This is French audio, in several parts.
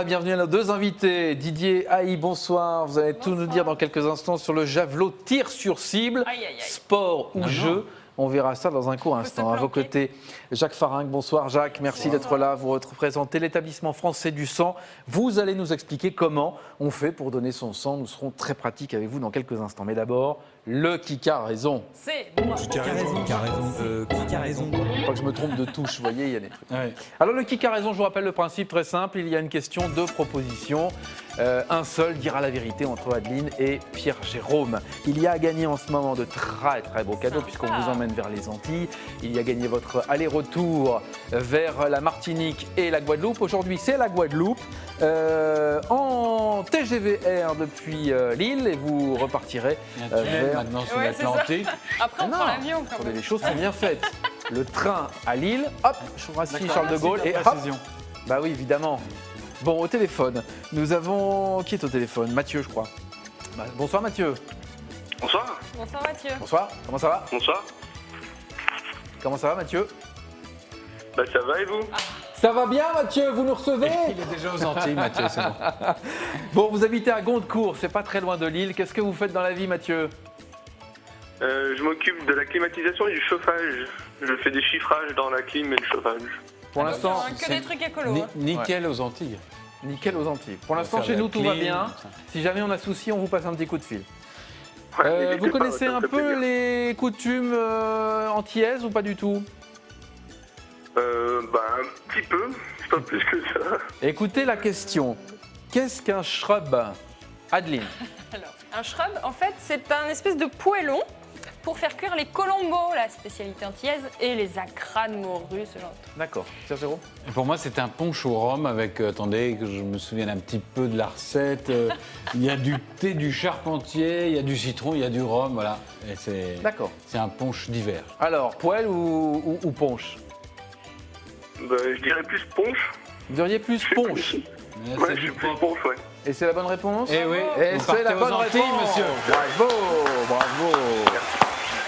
Bienvenue à nos deux invités. Didier Haï, bonsoir. Vous allez tout nous dire dans quelques instants sur le javelot tir sur cible, sport ou jeu. On verra ça dans un court instant. À vos côtés, Jacques Faringue. Bonsoir Jacques, merci d'être là. Vous représentez l'établissement français du sang. Vous allez nous expliquer comment on fait pour donner son sang. Nous serons très pratiques avec vous dans quelques instants. Mais d'abord, le qui a raison. C'est moi. Qui a raison. Qui a raison. Pas que je me trompe de touche, vous voyez, il y a des trucs. Ouais. Alors le qui a raison, je vous rappelle le principe très simple. Il y a une question, deux propositions. Un seul dira la vérité entre Adeline et Pierre Jérôme. Il y a à gagner en ce moment de très très beaux cadeaux puisqu'on vous emmène vers les Antilles. Il y a gagné votre aller-retour vers la Martinique et la Guadeloupe. Aujourd'hui, c'est la Guadeloupe en TGV Air depuis Lille et vous repartirez vers... maintenant sur l'Atlantique. Après, on prend l'avion quand même. Les choses sont bien faites. Le train à Lille, hop, Charles de Gaulle et hop. Bah oui, évidemment. Bon, au téléphone, nous avons... Qui est au téléphone? Mathieu, je crois. Bonsoir Mathieu. Bonsoir. Bonsoir Mathieu. Bonsoir, comment ça va? Bonsoir. Comment ça va Mathieu? Bah ça va et vous? Ça va bien Mathieu, vous nous recevez? Il est déjà aux Antilles, Mathieu, c'est bon. Bon, vous habitez à Gondecourt, c'est pas très loin de Lille. Qu'est-ce que vous faites dans la vie Mathieu? Je m'occupe de la climatisation et du chauffage. Je fais des chiffrages dans la clim et le chauffage. Pour l'instant, que des trucs écolos. Nickel aux Antilles. Nickel aux Antilles. Pour l'instant, chez nous, tout va bien. Si jamais on a souci, on vous passe un petit coup de fil. Vous connaissez un peu les coutumes antillaises ou pas du tout? Bah un petit peu, pas plus que ça. Écoutez la question. Qu'est-ce qu'un shrub, Adeline? Alors, un shrub, en fait, c'est un espèce de poêlon pour faire cuire les colombos, la spécialité antillaise, et les acras de morue, ce genre de trucs. D'accord. Pierre Jérôme? Et pour moi, c'est un punch au rhum avec, attendez, que je me souvienne un petit peu de la recette. Il y a du thé, du charpentier, il y a du citron, il y a du rhum, voilà. D'accord. C'est un punch d'hiver. Alors, poêle ou punch? Bah je dirais plus ponche. Vous diriez plus punch. Ouais, je suis plus ponche, ouais. Et c'est la bonne réponse? Eh oui, et c'est la bonne Antilles, réponse, monsieur. Bravo, bravo.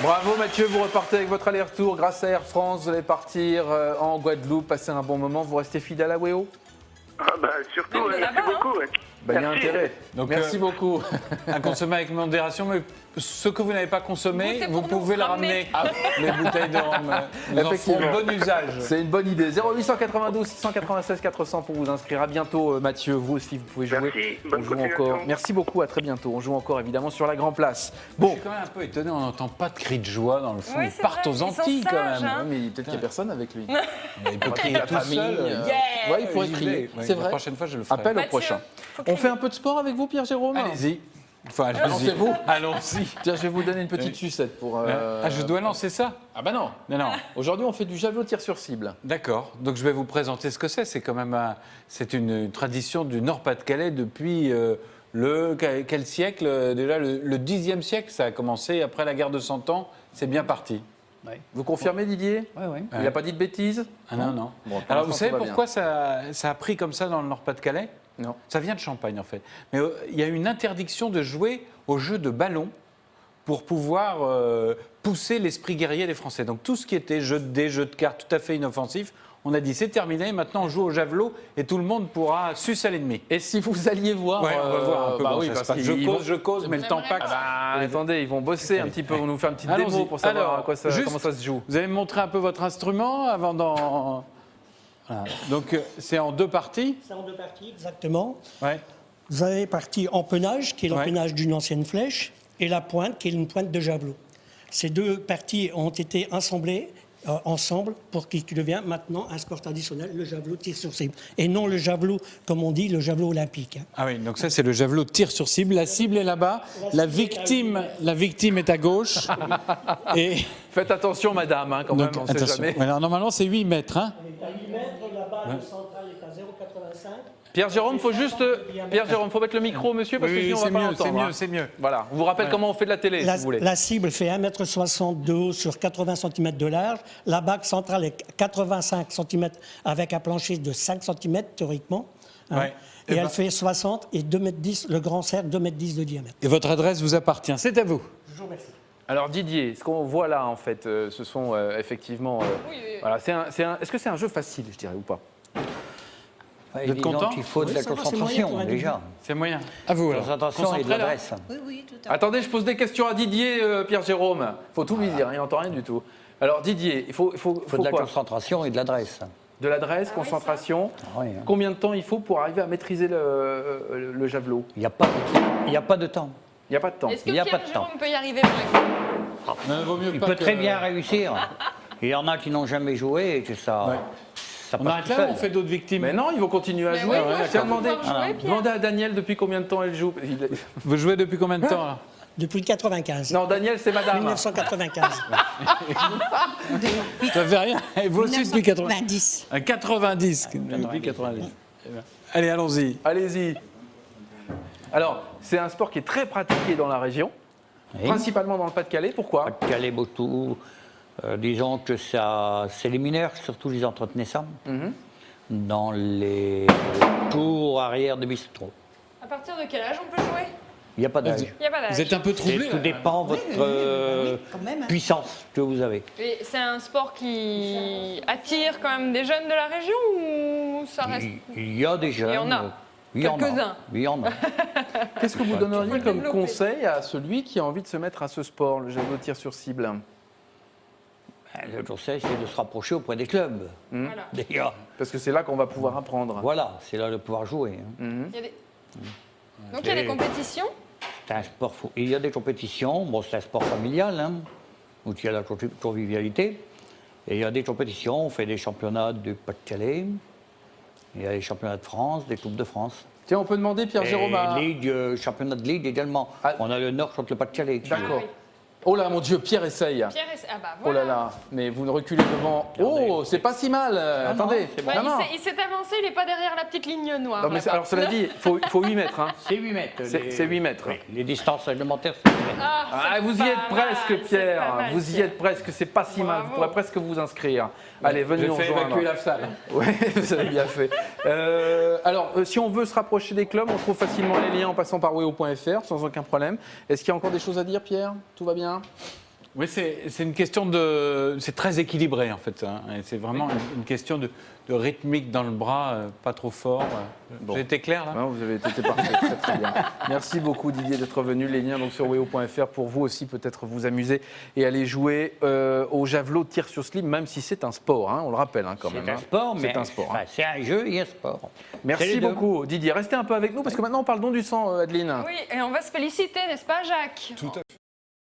Bravo Mathieu, vous repartez avec votre aller-retour grâce à Air France. Vous allez partir en Guadeloupe, passer un bon moment. Vous restez fidèle à WEO? Ah bah surtout, ouais, merci beaucoup, ouais. Bah, il y a Merci. intérêt. Donc, merci beaucoup. À consommer avec modération, mais ce que vous n'avez pas consommé, Goûtez vous pour nous pouvez le ramener. ramener. Les bouteilles de rhum, nous en ferons Effectivement. bon usage. C'est une bonne idée. 0892 696 400 pour vous inscrire. À bientôt Mathieu. Vous aussi, vous pouvez jouer. Merci, On bonne joue continuation. encore. Merci beaucoup, à très bientôt. On joue encore évidemment sur la Grand Place. Je Bon. suis quand même un peu étonné, on n'entend pas de cris de joie dans le fond. Oui, Ils c'est partent vrai, aux ils sont Antilles quand sages, même. hein. Mais peut-être qu'il n'y a personne avec lui. Il peut crier La tout famille, seul. ouais, il pourrait J'y crier. vais, ouais. C'est La vrai. prochaine fois, je le ferai. Appel au Mathieu, prochain. faut On crier. fait un peu de sport avec vous, Pierre Jérôme? Allez-y. Enfin, Lancez-vous. Allons-y. Tiens, je vais vous donner une petite sucette pour. Ah, je dois lancer ça? Ah bah non. Non. Aujourd'hui, on fait du javelot tir sur cible. D'accord. Donc je vais vous présenter ce que c'est. C'est quand même c'est une tradition du Nord-Pas-de-Calais depuis quel siècle? Déjà le 10e siècle, ça a commencé après la guerre de 100 ans. C'est bien parti. Vous confirmez, Didier? Oui. Il n'a pas dit de bêtises? Ah non. Bon, pour Alors vous l'instant, savez tout va pourquoi ça a pris comme ça dans le Nord-Pas-de-Calais? Non. Ça vient de Champagne en fait. Mais il y a une interdiction de jouer aux jeux de ballon pour pouvoir pousser l'esprit guerrier des Français. Donc tout ce qui était jeux de dés, jeux de cartes tout à fait inoffensifs, on a dit c'est terminé, maintenant on joue au javelot et tout le monde pourra sucer à l'ennemi. Et si vous alliez voir, Ouais, on va voir un peu. bah comment oui, ça se parce passe. qu'ils vont- Je cause, mais le temps passe. Attendez, ils vont bosser un petit peu, vont nous faire une petite démo Allons-y. pour savoir Alors, à quoi ça, juste- comment ça se joue. Vous allez me montrer un peu votre instrument avant d'en... Voilà. Donc c'est en deux parties. C'est en deux parties, exactement. Ouais. Vous avez partie empennage, qui est Ouais. l'empennage d'une ancienne flèche, et la pointe, qui est une pointe de javelot. Ces deux parties ont été assemblées ensemble pour qu'il devienne maintenant un sport traditionnel, le javelot tir sur cible. Et non le javelot, comme on dit, le javelot olympique. Hein. Ah oui, donc ça c'est le javelot tir sur cible. La cible est là-bas, la victime est à gauche. Et Faites attention, madame, hein, quand même, on ne sait attention. jamais. Alors normalement c'est 8 mètres. Hein. On est à 8 mètres, là-bas, le central est à 0,85. Pierre Jérôme, faut mettre le micro, monsieur, parce que sinon on va pas l'entendre. hein. c'est mieux. Voilà, on vous rappelle comment on fait de la télé, si vous voulez. La cible fait 1,60 m de haut sur 80 cm de large. La bague centrale est 85 cm avec un plancher de 5 cm théoriquement. Hein. Ouais. Et Eh elle ben- fait 60 et 2,10 m, le grand cercle 2,10 m de diamètre. Et votre adresse vous appartient, c'est à vous. Je vous remercie. Alors Didier, ce qu'on voit là, en fait, ce sont effectivement... Oui. Voilà, est-ce que c'est un jeu facile, je dirais, ou pas? Vous êtes content? Il faut de la ça va, c'est concentration, moyen pour un déjà. C'est moyen. À vous, alors. Concentration et de Concentré, là. l'adresse. Oui, tout à fait. Attendez, je pose des questions à Didier, Pierre Jérôme. Faut tout lui dire, il n'entend rien du tout. Alors Didier, il faut Il faut de la quoi? concentration et de l'adresse. De l'adresse, concentration. Ah oui, hein. Combien de temps il faut pour arriver à maîtriser le javelot? Il n'y a pas de temps. Il n'y a pas de temps. Est-ce que Il y a pas Pierre de Jérôme temps. peut y arriver par exemple? Non, vaut mieux Il pas peut que- très bien réussir. Il y en a qui n'ont jamais joué et que ça. Ouais. Ça On passe arrête tout là seul. ou on fait d'autres victimes? Mais non, ils vont continuer à Mais jouer. oui, moi, je Tiens, peux demandez, pouvoir jouer, Pierre. demandez à Daniel depuis combien de temps elle joue. Vous jouez depuis combien de temps, là? Depuis 95. Non, Daniel, c'est madame. 1995. Ça fait rien. Et vous aussi depuis 80. 90. Un 90. Depuis 90. Eh bien. Allez, allons-y. Allez-y. Alors, c'est un sport qui est très pratiqué dans la région, Oui. principalement dans le Pas-de-Calais. Pourquoi? Pas-de-Calais, beaucoup. Disons que c'est les mineurs, surtout, ils entretenaient ça. Dans les cours arrière de bistrot. À partir de quel âge on peut jouer? Il n'y a pas d'âge. Il n'y a pas d'âge. Vous êtes un peu troublé, Tout là. dépend de votre quand même, hein. puissance que vous avez. Et c'est un sport qui attire quand même des jeunes de la région ou ça reste... Il y a des jeunes. Il y en a. Il y en a. Quelques-uns. Il y en a. Qu'est-ce que vous Faut donneriez le comme développer. conseil à celui qui a envie de se mettre à ce sport, le javelot tir sur cible? Le conseil, c'est de se rapprocher auprès des clubs. Voilà. Déjà. Parce que c'est là qu'on va pouvoir apprendre. Voilà, c'est là de pouvoir jouer. hein. Il y a des... Donc il y a des compétitions. C'est un sport. Il y a des compétitions. Bon, c'est un sport familial, hein, où il y a la convivialité. Et il y a des compétitions. On fait des championnats du Pas-de-Calais. Il y a les championnats de France, des Coupes de France. Tiens, on peut demander, Pierre Jérôme, à... Championnat de Ligue également. Ah. On a le Nord contre le Pas-de-Calais. qui joue. D'accord. Ah oui. Oh là, mon Dieu, Pierre essaye. Pierre et... Ah bah Oh voilà. là là, mais vous ne reculez devant. Oh, c'est pas si mal. Attendez. c'est Ouais, Non, non. il s'est avancé, il n'est pas derrière la petite ligne noire. Non, mais là. alors cela dit, il faut 8 mètres. Hein. C'est 8 mètres. C'est 8 mètres. Oui, les distances réglementaires, c'est 8 mètres. Ah, vous y pas êtes mal, presque, c'est Pierre. pas mal, Vous y Pierre. êtes presque. C'est pas si mal. Bravo. Vous pourrez presque vous inscrire. Allez, venez J'ai nous fait rejoindre. évacuer la salle. Oui, vous avez bien fait. Alors, si on veut se rapprocher des clubs, on trouve facilement les liens en passant par weo.fr, sans aucun problème. Est-ce qu'il y a encore des choses à dire, Pierre? Tout va bien? Oui, c'est une question de... C'est très équilibré, en fait. Hein, et c'est vraiment une question de rythmique dans le bras, pas trop fort. Bon. J'ai été clair, là? Non, vous avez été parfait, très, très bien. Merci beaucoup Didier d'être venu. Les liens donc sur weo.fr pour vous aussi peut-être vous amuser et aller jouer au javelot tir sur slip, même si c'est un sport, hein, on le rappelle hein, quand même. C'est un hein. sport, mais C'est un sport. hein. enfin, c'est un jeu et un sport. C'est Merci les deux. beaucoup Didier. Restez un peu avec nous parce que maintenant on parle don du sang, Adeline. Oui, et on va se féliciter, n'est-ce pas, Jacques? Tout à fait.